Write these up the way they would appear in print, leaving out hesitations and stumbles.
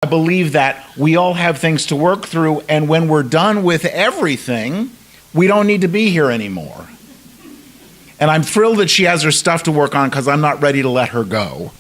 believe that we all have things to work through, and when we're done with everything, we don't need to be here anymore. And I'm thrilled that she has her stuff to work on because I'm not ready to let her go.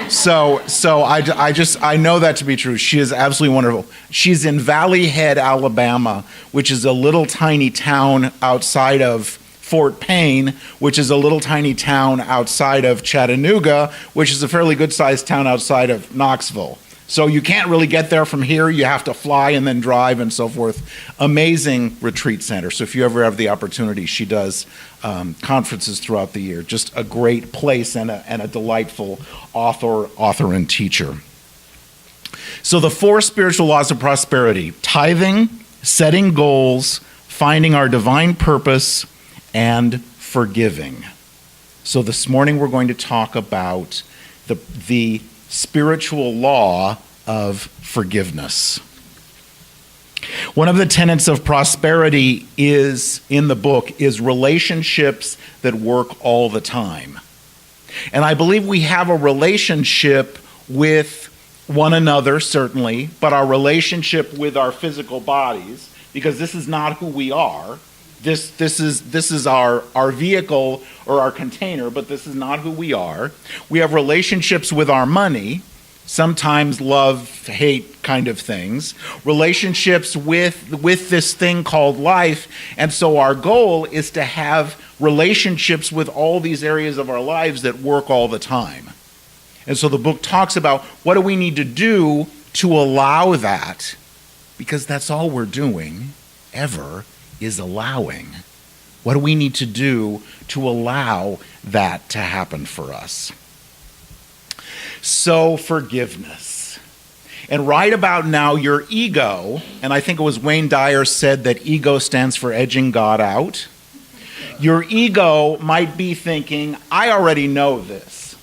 So I know that to be true. She is absolutely wonderful. She's in Valley Head, Alabama, which is a little tiny town outside of Fort Payne, which is a little tiny town outside of Chattanooga, which is a fairly good-sized town outside of Knoxville. So you can't really get there from here. You have to fly and then drive and so forth. Amazing retreat center. So if you ever have the opportunity, she does conferences throughout the year. Just a great place and a delightful author and teacher. So the 4 spiritual laws of prosperity: tithing, setting goals, finding our divine purpose, and forgiving. So this morning we're going to talk about the spiritual law of forgiveness. One of the tenets of prosperity is, in the book, is relationships that work all the time. And I believe we have a relationship with one another, certainly, but our relationship with our physical bodies, because this is not who we are. This is our vehicle or our container, but this is not who we are. We have relationships with our money, sometimes love, hate kind of things, relationships with this thing called life. And so our goal is to have relationships with all these areas of our lives that work all the time. And so the book talks about what do we need to do to allow that, because that's all we're doing ever is allowing. What do we need to do to allow that to happen for us? So forgiveness. And right about now, your ego, and I think it was Wayne Dyer said that ego stands for edging God out. Your ego might be thinking, I already know this.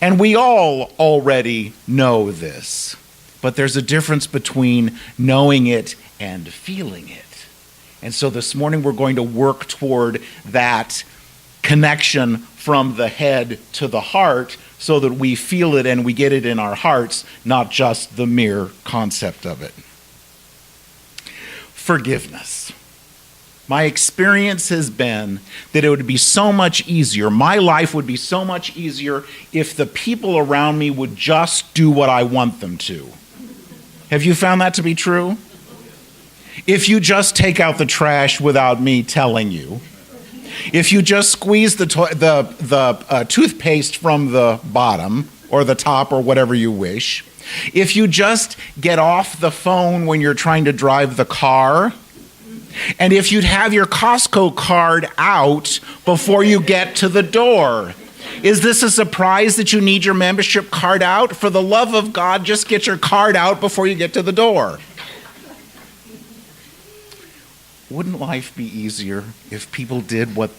And we all already know this. But there's a difference between knowing it and feeling it. And so this morning we're going to work toward that connection from the head to the heart so that we feel it and we get it in our hearts, not just the mere concept of it. Forgiveness. My experience has been that it would be so much easier, my life would be so much easier if the people around me would just do what I want them to. Have you found that to be true? If you just take out the trash without me telling you, if you just squeeze the toothpaste from the bottom or the top or whatever you wish, if you just get off the phone when you're trying to drive the car, and if you'd have your Costco card out before you get to the door. Is this a surprise that you need your membership card out? For the love of God, just get your card out before you get to the door. Wouldn't life be easier if people did what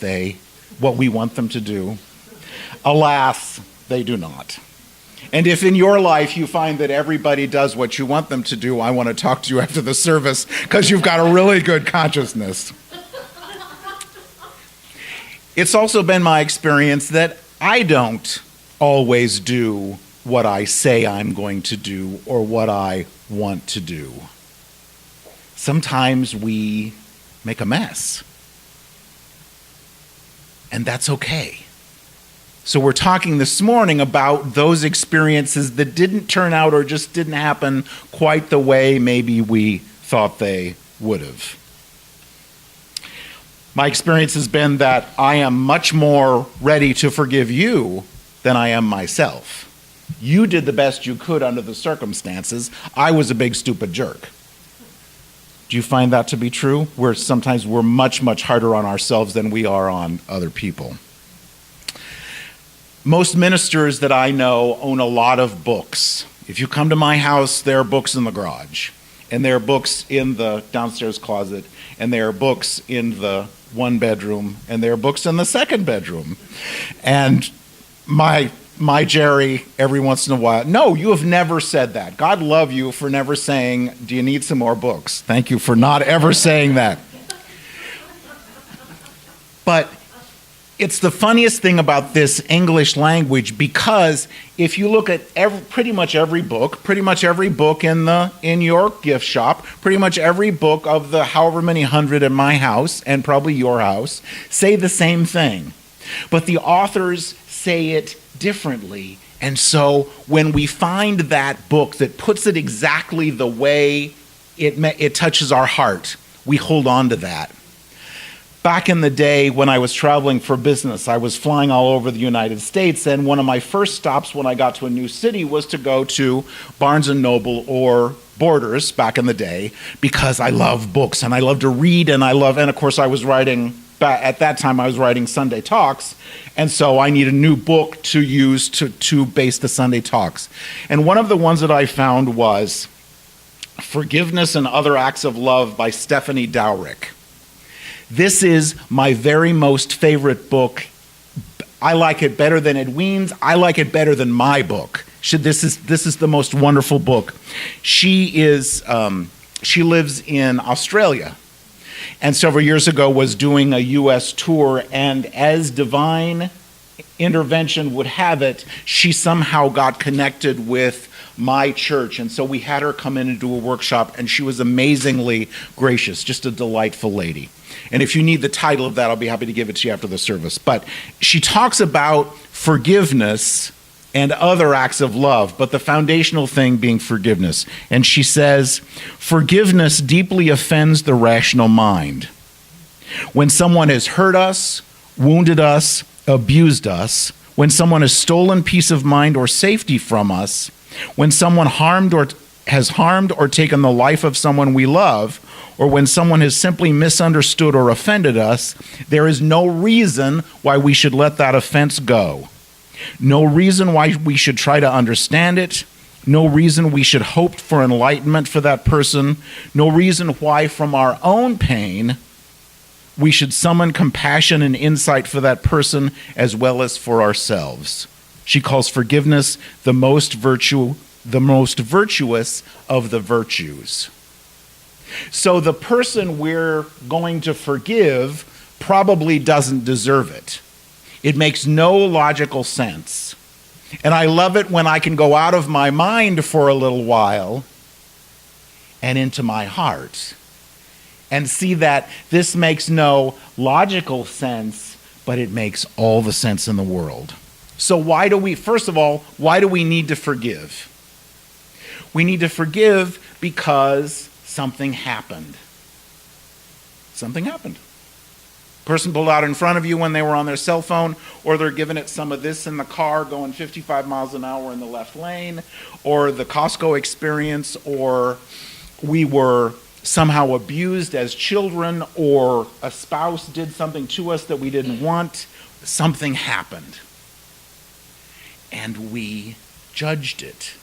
we want them to do? Alas, they do not. And if in your life you find that everybody does what you want them to do, I want to talk to you after the service because you've got a really good consciousness. It's also been my experience that I don't always do what I say I'm going to do or what I want to do. Sometimes we make a mess. And that's okay. So we're talking this morning about those experiences that didn't turn out or just didn't happen quite the way maybe we thought they would have. My experience has been that I am much more ready to forgive you than I am myself. You did the best you could under the circumstances. I was a big stupid jerk. Do you find that to be true? Sometimes we're much, much harder on ourselves than we are on other people. Most ministers that I know own a lot of books. If you come to my house, there are books in the garage, and there are books in the downstairs closet, and there are books in the one bedroom, and there are books in the second bedroom. And my Jerry, every once in a while, no, you have never said that. God love you for never saying, do you need some more books? Thank you for not ever saying that. But It's the funniest thing about this English language, because if you look at pretty much every book in your gift shop, pretty much every book of the however many hundred in my house and probably your house say the same thing. But the authors say it differently. And so when we find that book that puts it exactly the way it touches our heart, we hold on to that. Back in the day when I was traveling for business, I was flying all over the United States, and one of my first stops when I got to a new city was to go to Barnes & Noble or Borders back in the day, because I love books and I love to read, and of course I was writing, at that time I was writing Sunday Talks, and so I need a new book to use to base the Sunday Talks. And one of the ones that I found was Forgiveness and Other Acts of Love by Stephanie Dowrick. This is my very most favorite book. I like it better than Edwin's. I like it better than my book. This is the most wonderful book. She lives in Australia, and several years ago was doing a U.S. tour, and as divine intervention would have it, she somehow got connected with my church, and so we had her come in and do a workshop, and she was amazingly gracious, just a delightful lady. And if you need the title of that, I'll be happy to give it to you after the service. But she talks about forgiveness and other acts of love, but the foundational thing being forgiveness. And she says, forgiveness deeply offends the rational mind. When someone has hurt us, wounded us, abused us, when someone has stolen peace of mind or safety from us, when someone has harmed or taken the life of someone we love, or when someone has simply misunderstood or offended us, there is no reason why we should let that offense go. No reason why we should try to understand it. No reason we should hope for enlightenment for that person. No reason why from our own pain we should summon compassion and insight for that person as well as for ourselves. She calls forgiveness the most virtuous of the virtues. So the person we're going to forgive probably doesn't deserve it. It makes no logical sense. And I love it when I can go out of my mind for a little while and into my heart and see that this makes no logical sense, but it makes all the sense in the world. So first of all, why do we need to forgive? We need to forgive because something happened. Something happened. Person pulled out in front of you when they were on their cell phone, or they're giving it some of this in the car going 55 miles an hour in the left lane, or the Costco experience, or we were somehow abused as children, or a spouse did something to us that we didn't want. Something happened. And we judged it.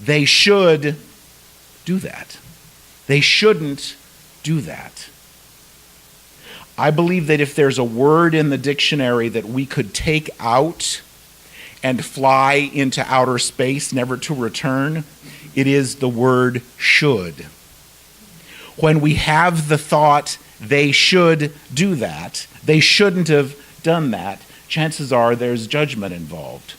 They should do that. They shouldn't do that. I believe that if there's a word in the dictionary that we could take out and fly into outer space, never to return, it is the word should. When we have the thought, they should do that, they shouldn't have done that, chances are there's judgment involved.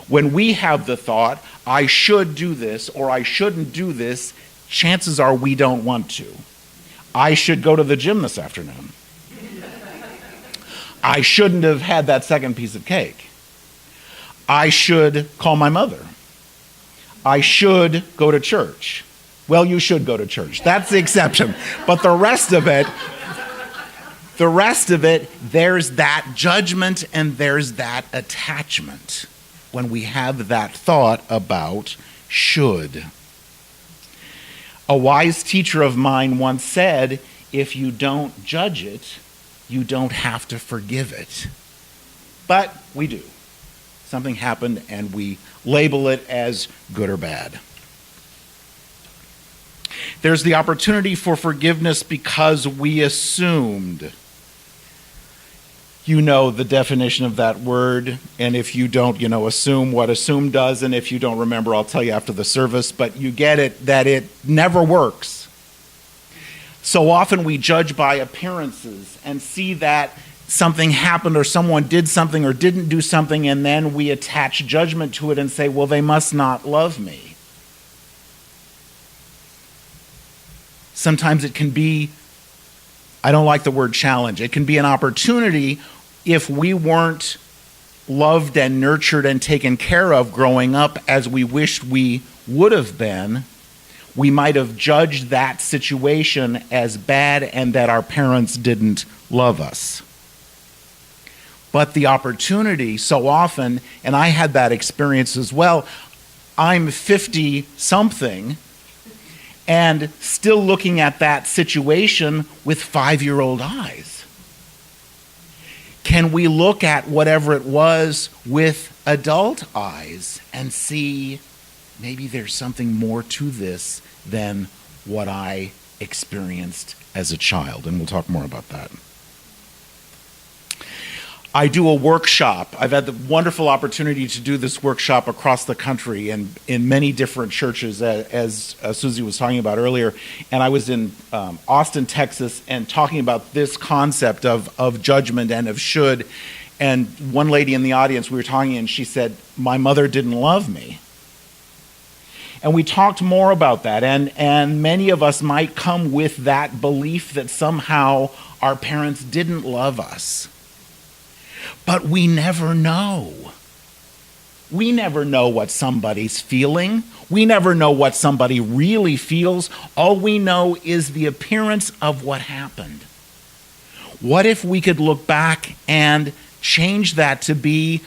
When we have the thought, I should do this or I shouldn't do this, chances are we don't want to. I should go to the gym this afternoon. I shouldn't have had that second piece of cake. I should call my mother. I should go to church. Well, you should go to church. That's the exception. But the rest of it, there's that judgment and there's that attachment when we have that thought about should. A wise teacher of mine once said, if you don't judge it, you don't have to forgive it. But we do. Something happened and we label it as good or bad. There's the opportunity for forgiveness because we assumed. You know the definition of that word, and if you don't, assume what assume does, and if you don't remember, I'll tell you after the service, but you get it, that it never works. So often we judge by appearances and see that something happened or someone did something or didn't do something, and then we attach judgment to it and say, well, they must not love me. Sometimes it can be, I don't like the word challenge, it can be an opportunity if we weren't loved and nurtured and taken care of growing up as we wished we would have been. We might have judged that situation as bad and that our parents didn't love us. But the opportunity so often, and I had that experience as well, I'm 50-something and still looking at that situation with 5-year-old eyes. Can we look at whatever it was with adult eyes and see maybe there's something more to this than what I experienced as a child? And we'll talk more about that. I do a workshop. I've had the wonderful opportunity to do this workshop across the country and in many different churches, as Susie was talking about earlier. And I was in Austin, Texas, and talking about this concept of judgment and of should. And one lady in the audience, we were talking, and she said, my mother didn't love me. And we talked more about that. And many of us might come with that belief that somehow our parents didn't love us. But we never know. We never know what somebody's feeling. We never know what somebody really feels. All we know is the appearance of what happened. What if we could look back and change that to be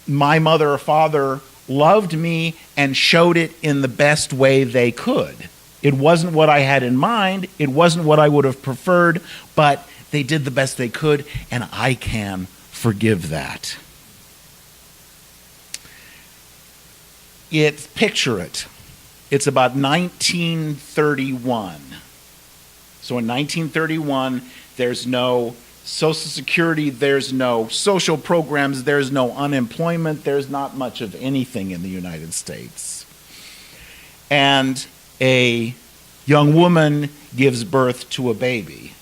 my mother or father loved me and showed it in the best way they could? It wasn't what I had in mind. It wasn't what I would have preferred, but they did the best they could, and I can forgive that. Picture it. It's about 1931. So in 1931, there's no Social Security, there's no social programs, there's no unemployment, there's not much of anything in the United States. And a young woman gives birth to a baby.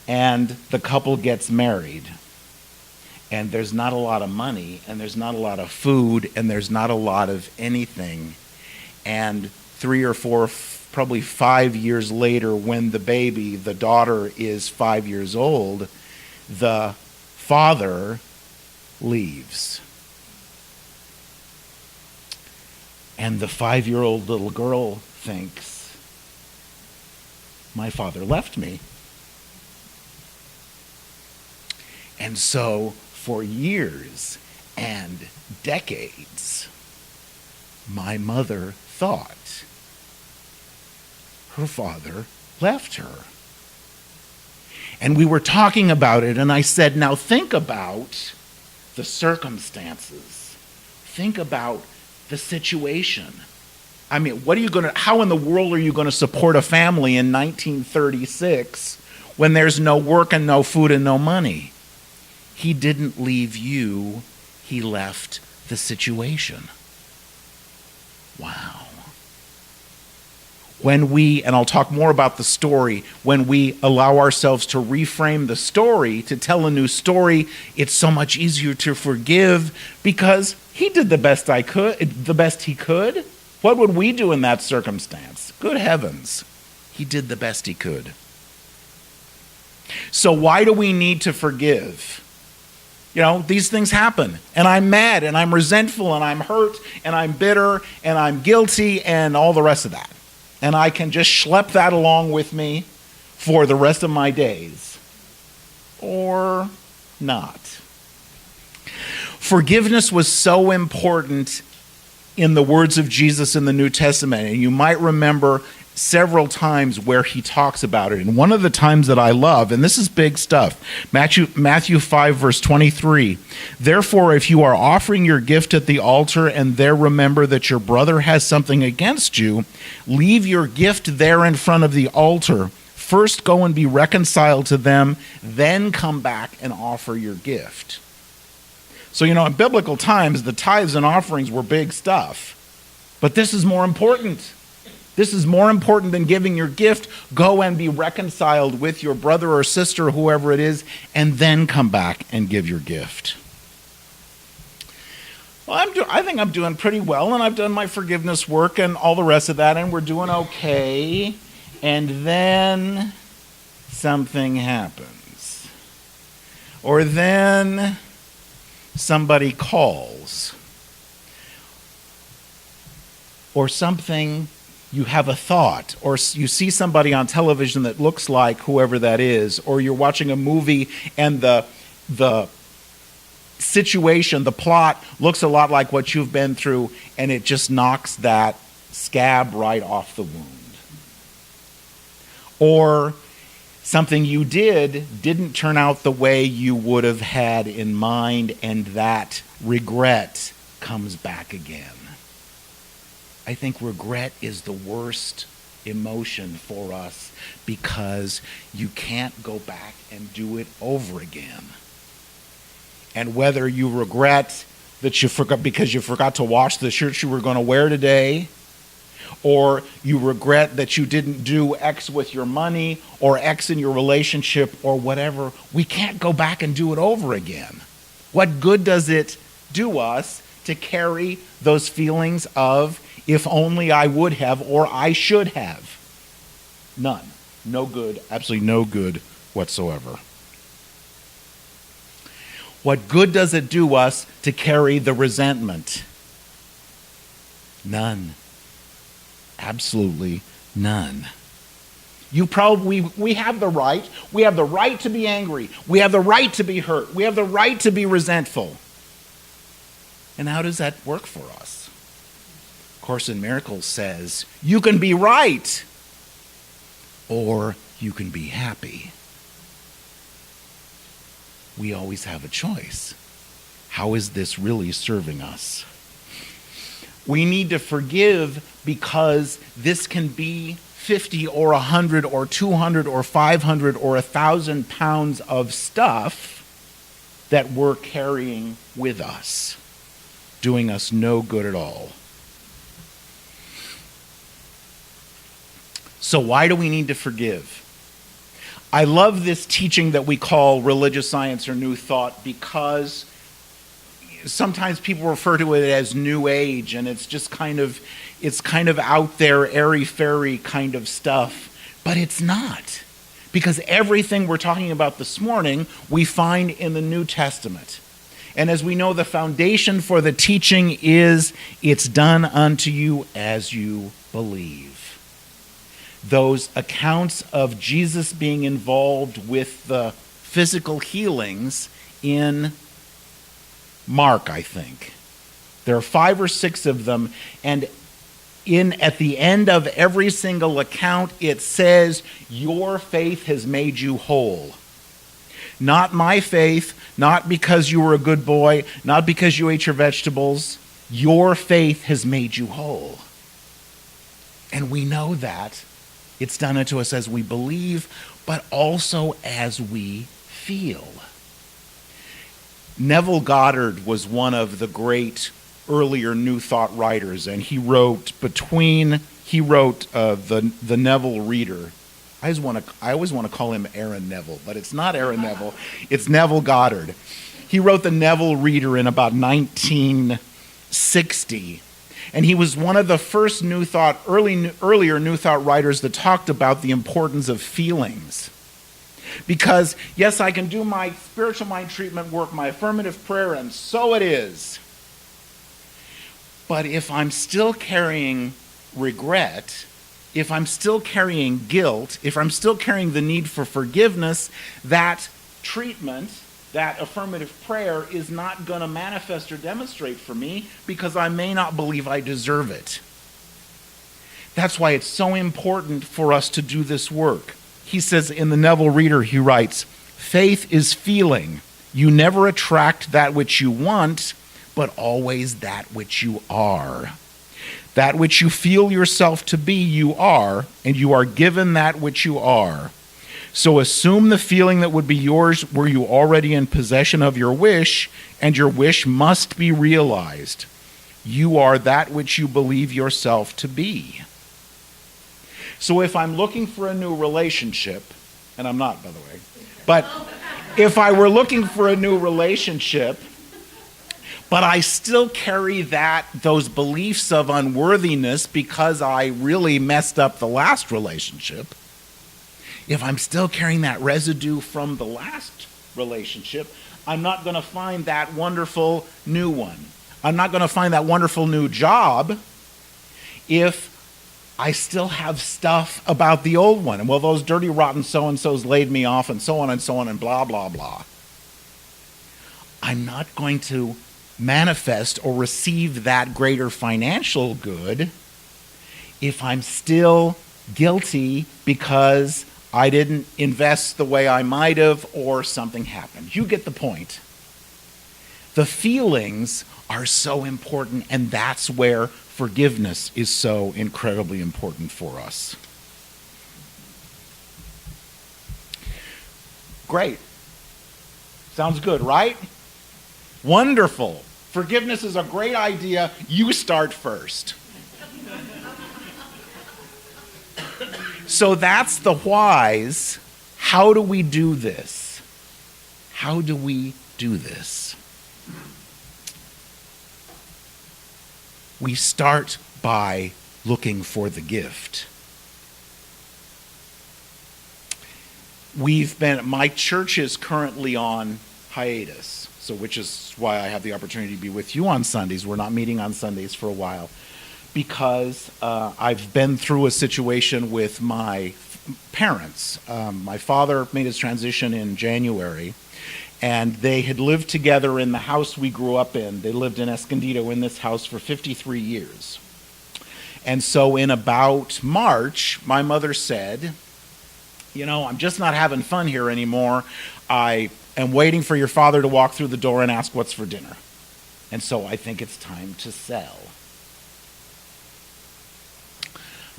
And the couple gets married, and there's not a lot of money, and there's not a lot of food, and there's not a lot of anything. And 3 or 4, probably 5 years later, when the daughter is 5 years old, the father leaves. And the 5-year-old little girl thinks, my father left me. And so, for years and decades, my mother thought her father left her. And we were talking about it, and I said, now think about the circumstances. Think about the situation. I mean, how in the world are you going to support a family in 1936 when there's no work and no food and no money? He didn't leave you, he left the situation. Wow. When and I'll talk more about the story, when we allow ourselves to reframe the story, to tell a new story, it's so much easier to forgive because he did the best he could. What would we do in that circumstance? Good heavens. He did the best he could. So why do we need to forgive? These things happen, and I'm mad, and I'm resentful, and I'm hurt, and I'm bitter, and I'm guilty, and all the rest of that. And I can just schlep that along with me for the rest of my days. Or not. Forgiveness was so important in the words of Jesus in the New Testament, and you might remember several times where he talks about it. And one of the times that I love, and this is big stuff, Matthew 5, verse 23. Therefore, if you are offering your gift at the altar and there remember that your brother has something against you, leave your gift there in front of the altar. First go and be reconciled to them, then come back and offer your gift. So, in biblical times, the tithes and offerings were big stuff. But this is more important. This is more important than giving your gift. Go and be reconciled with your brother or sister, whoever it is, and then come back and give your gift. Well, I think I'm doing pretty well, and I've done my forgiveness work and all the rest of that, and we're doing okay. And then something happens. Or then somebody calls. Or something, you have a thought, or you see somebody on television that looks like whoever that is, or you're watching a movie and the situation, the plot looks a lot like what you've been through, and it just knocks that scab right off the wound. Or something you didn't turn out the way you would have had in mind, and that regret comes back again. I think regret is the worst emotion for us because you can't go back and do it over again. And whether you regret that you forgot because you forgot to wash the shirt you were going to wear today, or you regret that you didn't do X with your money or X in your relationship or whatever, we can't go back and do it over again. What good does it do us to carry those feelings of, if only I would have or I should have? None. No good, absolutely no good whatsoever. What good does it do us to carry the resentment? None. Absolutely none. We have the right. We have the right to be angry. We have the right to be hurt. We have the right to be resentful. And how does that work for us? Course in Miracles says, you can be right, or you can be happy. We always have a choice. How is this really serving us? We need to forgive because this can be 50 or 100 or 200 or 500 or 1,000 pounds of stuff that we're carrying with us, doing us no good at all. So why do we need to forgive? I love this teaching that we call religious science or New Thought because sometimes people refer to it as New Age, and it's just kind of out there, airy-fairy kind of stuff. But it's not. Because everything we're talking about this morning, we find in the New Testament. And as we know, the foundation for the teaching is, it's done unto you as you believe. Those accounts of Jesus being involved with the physical healings in Mark, I think. There are 5 or 6 of them, and at the end of every single account, it says, your faith has made you whole. Not my faith, not because you were a good boy, not because you ate your vegetables. Your faith has made you whole. And we know that it's done unto us as we believe, but also as we feel. Neville Goddard was one of the great earlier New Thought writers, and he wrote the Neville Reader. I always want to call him Aaron Neville, but it's not Aaron Neville. It's Neville Goddard. He wrote the Neville Reader in about 1960, and he was one of the first earlier New Thought writers that talked about the importance of feelings. Because, yes, I can do my spiritual mind treatment work, my affirmative prayer, and so it is. But if I'm still carrying regret, if I'm still carrying guilt, if I'm still carrying the need for forgiveness, that treatment, that affirmative prayer is not going to manifest or demonstrate for me because I may not believe I deserve it. That's why it's so important for us to do this work. He says in the Neville Reader, he writes, faith is feeling. You never attract that which you want, but always that which you are. That which you feel yourself to be, you are, and you are given that which you are. So assume the feeling that would be yours were you already in possession of your wish, and your wish must be realized. You are that which you believe yourself to be. So if I'm looking for a new relationship, and I'm not, by the way, but if I were looking for a new relationship, but I still carry those beliefs of unworthiness because I really messed up the last relationship, if I'm still carrying that residue from the last relationship, I'm not going to find that wonderful new one. I'm not going to find that wonderful new job if I still have stuff about the old one. And well, those dirty, rotten so-and-sos laid me off and so on and blah, blah, blah. I'm not going to manifest or receive that greater financial good if I'm still guilty because I didn't invest the way I might have or something happened. You get the point. The feelings are so important, and that's where forgiveness is so incredibly important for us. Great. Sounds good, right? Wonderful. Forgiveness is a great idea. You start first. So that's the whys. How do we do this? How do we do this? We start by looking for the gift. My church is currently on hiatus, so which is why I have the opportunity to be with you on Sundays. We're not meeting on Sundays for a while because I've been through a situation with my parents. My father made his transition in January, and they had lived together in the house we grew up in. They lived in Escondido in this house for 53 years. And so in about March, my mother said, I'm just not having fun here anymore. I am waiting for your father to walk through the door and ask what's for dinner. And so I think it's time to sell.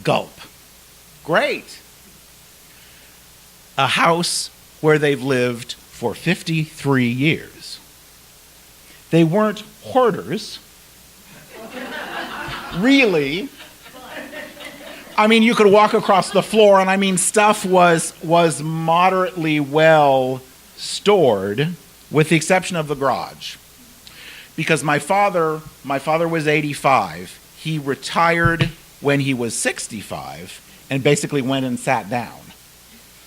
Gulp. Great. A house where they've lived for 53 years. They weren't hoarders. Really. I mean, you could walk across the floor, and stuff was moderately well stored, with the exception of the garage. Because my father was 85. He retired when he was 65 and basically went and sat down.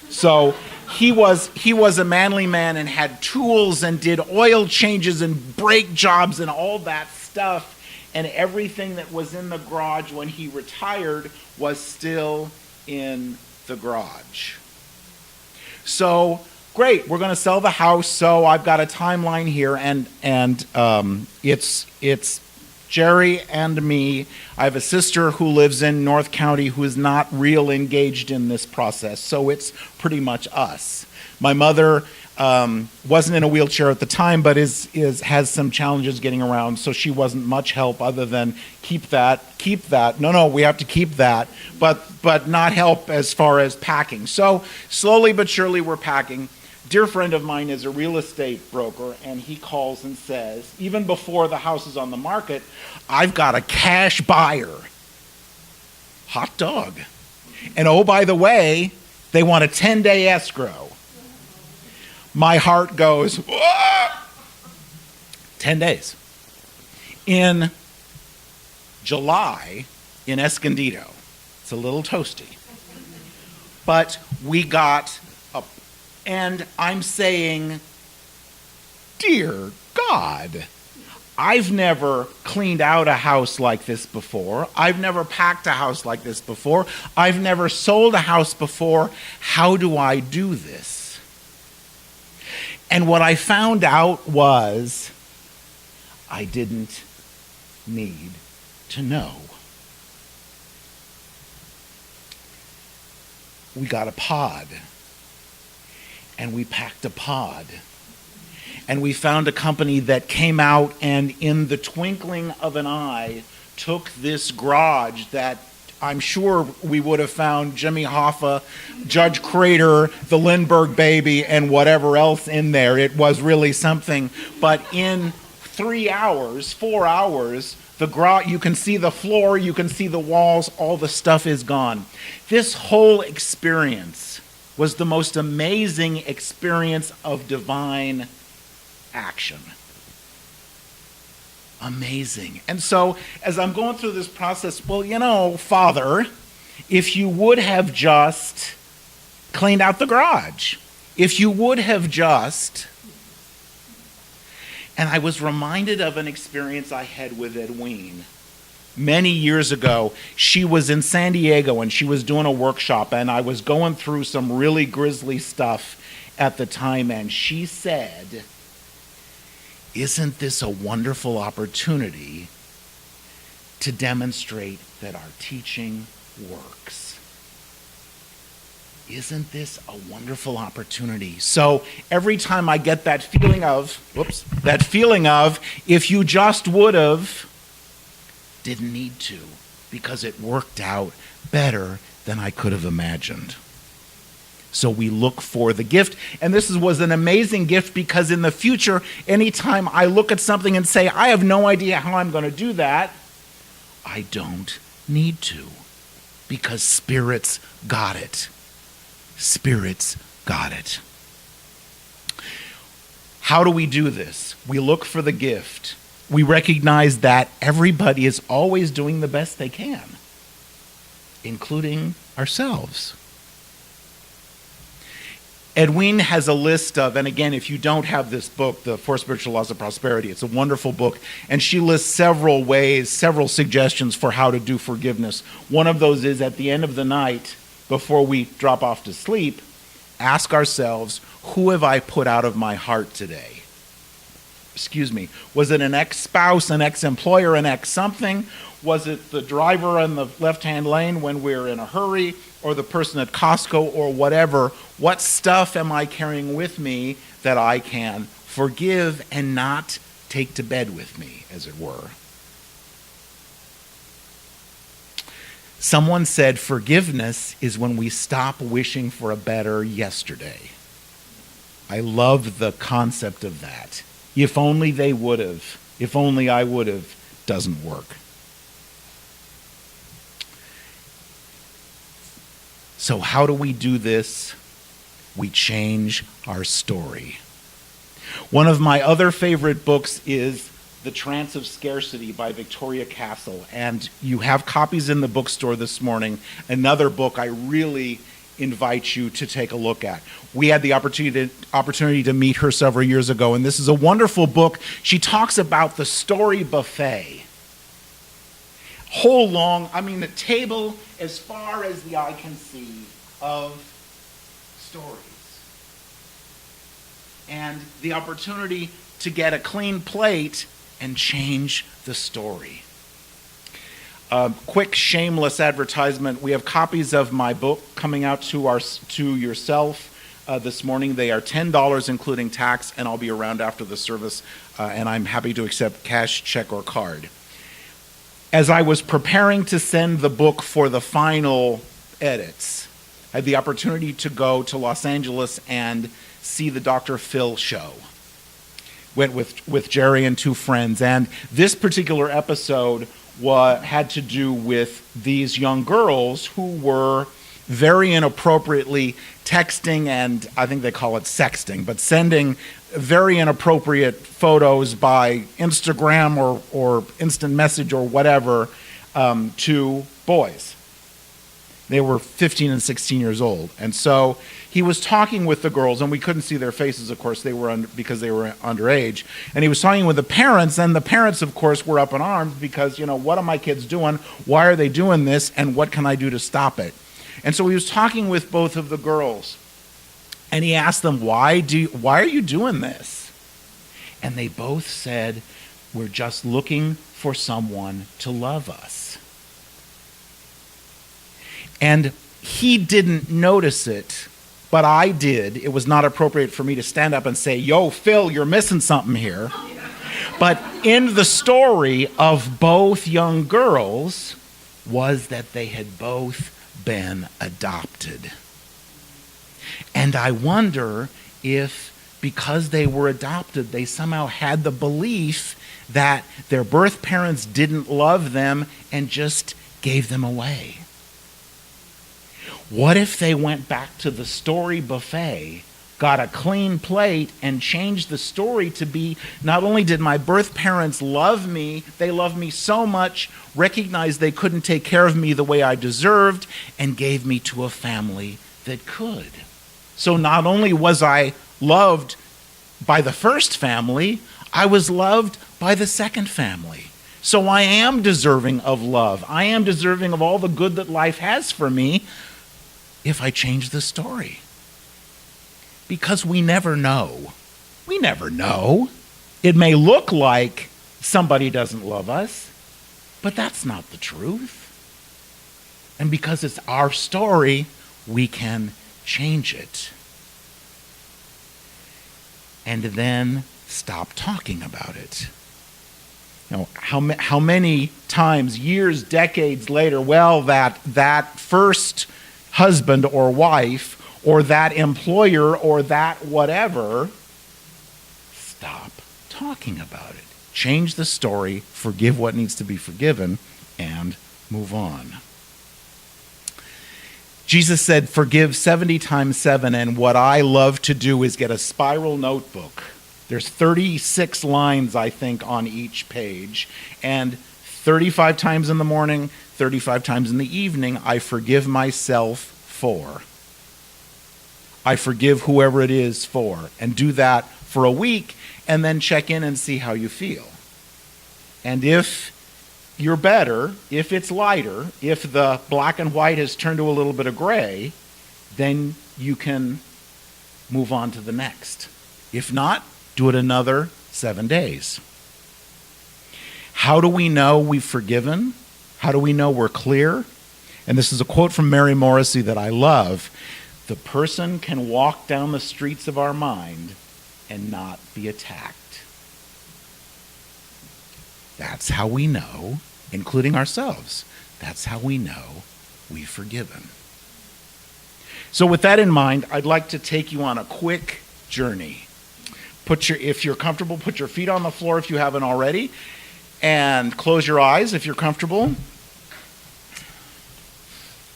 So he was a manly man and had tools and did oil changes and brake jobs and all that stuff. And everything that was in the garage when he retired was still in the garage. So, great, we're going to sell the house. So I've got a timeline here, and it's Jerry and me. I have a sister who lives in North County who is not real engaged in this process, so it's pretty much us. My mother wasn't in a wheelchair at the time, but has some challenges getting around, so she wasn't much help other than keep that. No, we have to keep that, but not help as far as packing. So slowly but surely we're packing. Dear friend of mine is a real estate broker, and he calls and says, even before the house is on the market, I've got a cash buyer. Hot dog. And oh, by the way, they want a 10-day escrow. My heart goes, whoa! 10 days. In July, in Escondido, it's a little toasty, but we got up, and I'm saying, dear God, I've never cleaned out a house like this before. I've never packed a house like this before. I've never sold a house before. How do I do this? And what I found out was I didn't need to know. We got a pod, and we packed a pod. And we found a company that came out and in the twinkling of an eye took this garage that I'm sure we would have found Jimmy Hoffa, Judge Crater, the Lindbergh baby, and whatever else in there. It was really something. But in 4 hours, You can see the floor, you can see the walls, all the stuff is gone. This whole experience was the most amazing experience of divine action. Amazing. And so, as I'm going through this process, well, Father, if you would have just cleaned out the garage, if you would have just... And I was reminded of an experience I had with Edwene. Many years ago, she was in San Diego and she was doing a workshop, and I was going through some really grisly stuff at the time, and she said, "Isn't this a wonderful opportunity to demonstrate that our teaching works? Isn't this a wonderful opportunity?" So every time I get that feeling of, if you just would have, didn't need to, because it worked out better than I could have imagined. So we look for the gift, and this was an amazing gift, because in the future, anytime I look at something and say, I have no idea how I'm going to do that, I don't need to, because Spirit's got it. Spirit's got it. How do we do this? We look for the gift. We recognize that everybody is always doing the best they can, including ourselves. Edwene has a list of, and again, if you don't have this book, The Four Spiritual Laws of Prosperity, it's a wonderful book, and she lists several ways, several suggestions for how to do forgiveness. One of those is, at the end of the night, before we drop off to sleep, ask ourselves, who have I put out of my heart today? Was it an ex-spouse, an ex-employer, an ex-something? Was it the driver in the left-hand lane when we're in a hurry, or the person at Costco, or whatever? What stuff am I carrying with me that I can forgive and not take to bed with me, as it were? Someone said forgiveness is when we stop wishing for a better yesterday. I love the concept of that. If only they would have, if only I would have, doesn't work. So how do we do this? We change our story. One of my other favorite books is The Trance of Scarcity by Victoria Castle, and you have copies in the bookstore this morning. Another book I really invite you to take a look at. We had the opportunity to meet her several years ago, and this is a wonderful book. She talks about the story buffet. A table as far as the eye can see of stories. And the opportunity to get a clean plate and change the story. Quick, shameless advertisement. We have copies of my book coming out to yourself this morning. They are $10, including tax, and I'll be around after the service, and I'm happy to accept cash, check, or card. As I was preparing to send the book for the final edits, I had the opportunity to go to Los Angeles and see the Dr. Phil show. Went with Jerry and two friends, and this particular episode had to do with these young girls who were very inappropriately texting, and I think they call it sexting, but sending very inappropriate photos by Instagram or instant message or whatever to boys. They were 15 and 16 years old. And so he was talking with the girls, and we couldn't see their faces, of course, because they were underage. And he was talking with the parents, and the parents, of course, were up in arms because, what are my kids doing? Why are they doing this? And what can I do to stop it? And so he was talking with both of the girls, and he asked them, why are you doing this? And they both said, we're just looking for someone to love us. And he didn't notice it, but I did. It was not appropriate for me to stand up and say, yo, Phil, you're missing something here. But in the story of both young girls was that they had both been adopted. And I wonder if, because they were adopted, they somehow had the belief that their birth parents didn't love them and just gave them away? What if they went back to the story buffet, got a clean plate, and changed the story to be, not only did my birth parents love me, they loved me so much, recognized they couldn't take care of me the way I deserved, and gave me to a family that could. So not only was I loved by the first family, I was loved by the second family. So I am deserving of love. I am deserving of all the good that life has for me if I change the story. Because we never know. We never know. It may look like somebody doesn't love us, but that's not the truth. And because it's our story, we can change it. And then stop talking about it. You know, how many times, years, decades later, well, that first husband or wife or that employer or that whatever, stop talking about it. Change the story, forgive what needs to be forgiven, and move on. Jesus said, forgive 70 times 7, and what I love to do is get a spiral notebook. There's 36 lines, I think, on each page, and 35 times in the morning, 35 times in the evening, I forgive myself for. I forgive whoever it is for, and do that for a week, and then check in and see how you feel. And if you're better, if it's lighter, if the black and white has turned to a little bit of gray, then you can move on to the next. If not, do it another 7 days. How do we know we've forgiven? How do we know we're clear? And this is a quote from Mary Morrissey that I love. The person can walk down the streets of our mind and not be attacked. That's how we know, including ourselves, that's how we know we've forgiven. So with that in mind, I'd like to take you on a quick journey. If you're comfortable, put your feet on the floor if you haven't already, and close your eyes if you're comfortable.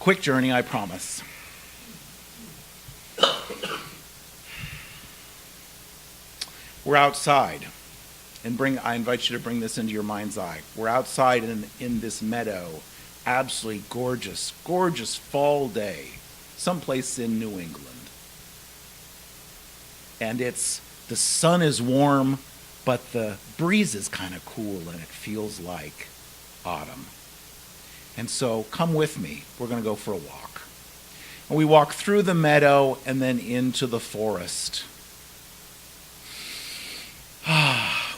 Quick journey, I promise. We're outside, and I invite you to bring this into your mind's eye. We're outside in this meadow, absolutely gorgeous, gorgeous fall day, someplace in New England. And the sun is warm, but the breeze is kind of cool, and it feels like autumn. And so come with me. We're going to go for a walk. And we walk through the meadow and then into the forest.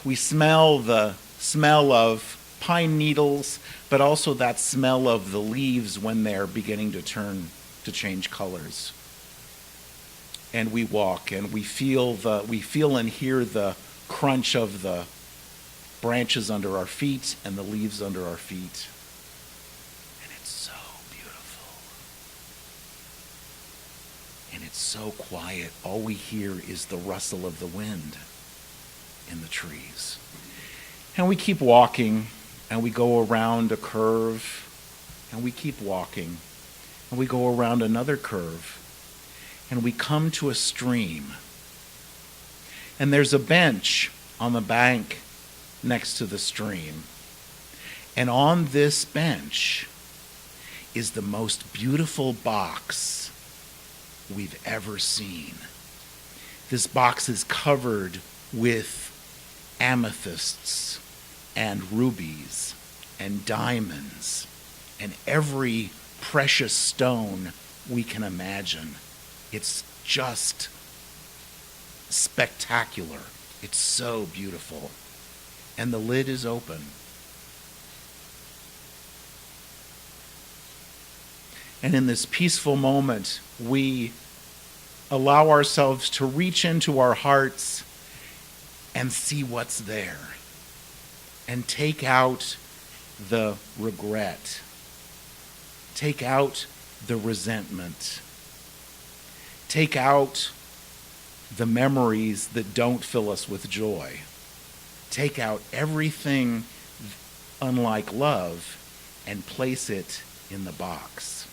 We smell the smell of pine needles, but also that smell of the leaves when they're beginning to change colors. And we walk and we feel and hear the crunch of the branches under our feet and the leaves under our feet. And it's so beautiful. And it's so quiet. All we hear is the rustle of the wind in the trees. And we keep walking, and we go around a curve, and we keep walking, and we go around another curve, and we come to a stream. And there's a bench on the bank next to the stream. And on this bench is the most beautiful box we've ever seen. This box is covered with amethysts and rubies and diamonds and every precious stone we can imagine. It's just spectacular. It's so beautiful. And the lid is open. And in this peaceful moment, we allow ourselves to reach into our hearts and see what's there. And take out the regret. Take out the resentment. Take out the memories that don't fill us with joy. Take out everything unlike love and place it in the box.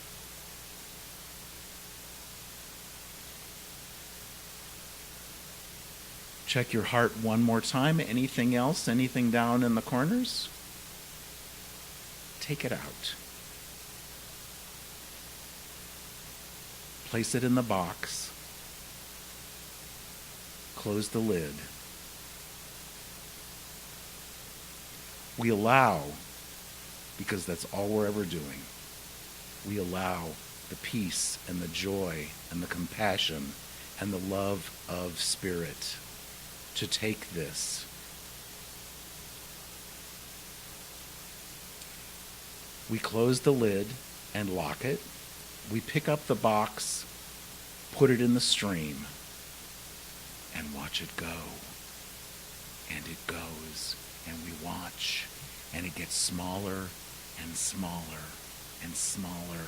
Check your heart one more time. Anything else? Anything down in the corners? Take it out. Place it in the box. Close the lid. We allow, because that's all we're ever doing, we allow the peace and the joy and the compassion and the love of Spirit to take this. We close the lid and lock it. We pick up the box, put it in the stream, and watch it go. And it goes, and we watch, and it gets smaller and smaller and smaller,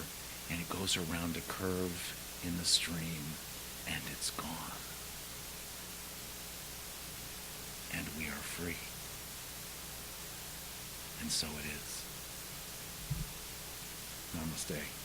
and it goes around a curve in the stream, and it's gone. And we are free. And so it is. Namaste.